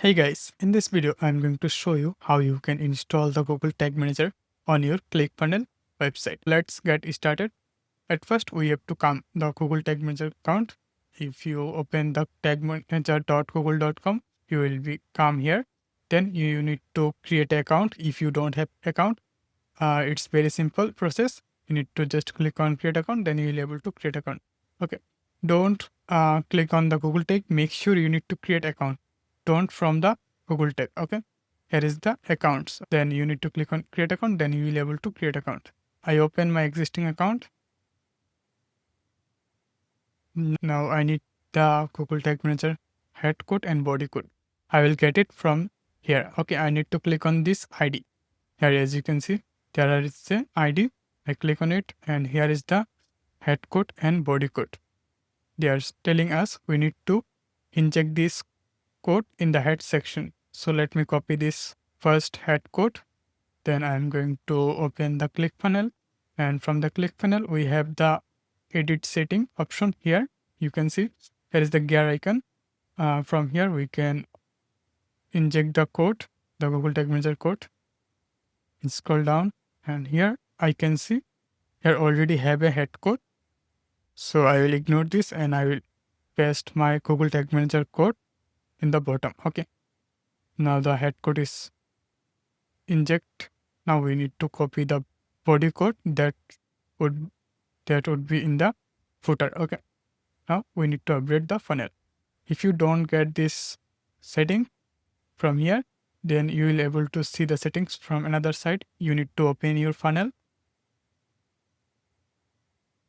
Hey guys, in this video I'm going to show you how you can install the Google Tag Manager on your ClickFunnels website. Let's get started. At first we have to come the Google Tag Manager account. If you open the tagmanager.google.com, you will be come here. Then you need to create an account. If you don't have account, it's very simple process. You need to just click on create account, then you will be able to create account. Okay. Don't click on the Google Tag. Make sure you need to create account. Don't from the Google Tag. Okay. Here is the accounts. Then you need to click on create account. Then you will be able to create account. I open my existing account. Now I need the Google Tag Manager head code and body code. I will get it from here. Okay. I need to click on this ID. Here, as you can see, there is the ID. I click on it, and here is the head code and body code. They are telling us we need to inject this code in the head section. So let me copy this first head code. Then I'm going to open the ClickFunnels, and from the ClickFunnels we have the edit setting option here. You can see here is the gear icon. From here we can inject the code, the Google Tag Manager code. Scroll down, and here I can see here already have a head code. So I will ignore this and I will paste my Google Tag Manager code in the bottom. Okay. Now the head code is inject. Now we need to copy the body code that would be in the footer. Okay. Now we need to update the funnel. If you don't get this setting from here, then you will able to see the settings from another side. You need to open your funnel.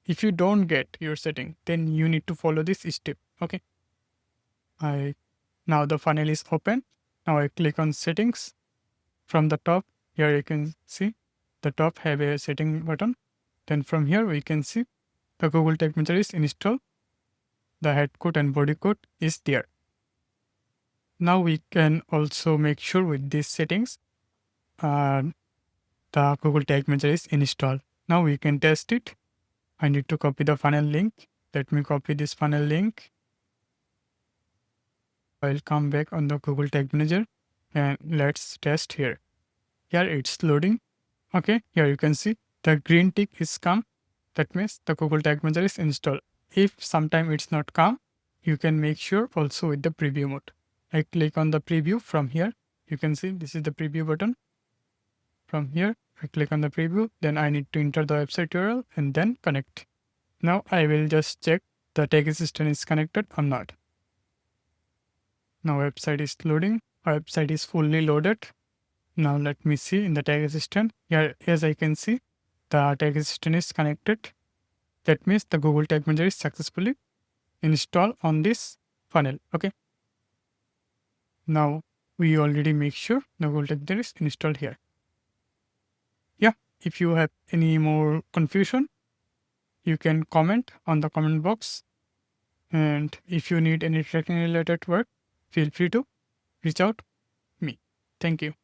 If you don't get your setting, then you need to follow this step. Okay. Now the funnel is open. Now I click on settings. From the top, here you can see the top have a setting button. Then from here we can see the Google Tag Manager is installed. The head code and body code is there. Now we can also make sure with these settings, the Google Tag Manager is installed. Now we can test it. I need to copy the funnel link. Let me copy this funnel link. I'll come back on the Google Tag Manager and let's test here. Here it's loading. Okay, here you can see the green tick is come. That means the Google Tag Manager is installed. If sometime it's not come, you can make sure also with the preview mode. I click on the preview from here. You can see this is the preview button. From here, I click on the preview. Then I need to enter the website URL and then connect. Now I will just check the tag assistant is connected or not. Now website is loading. Our website is fully loaded. Now let me see in the tag assistant. Here, as I can see, the tag assistant is connected. That means the Google Tag Manager is successfully installed on this funnel. Okay. Now we already make sure the Google Tag Manager is installed here. Yeah. If you have any more confusion, you can comment on the comment box. And if you need any tracking related work, feel free to reach out me. Thank you.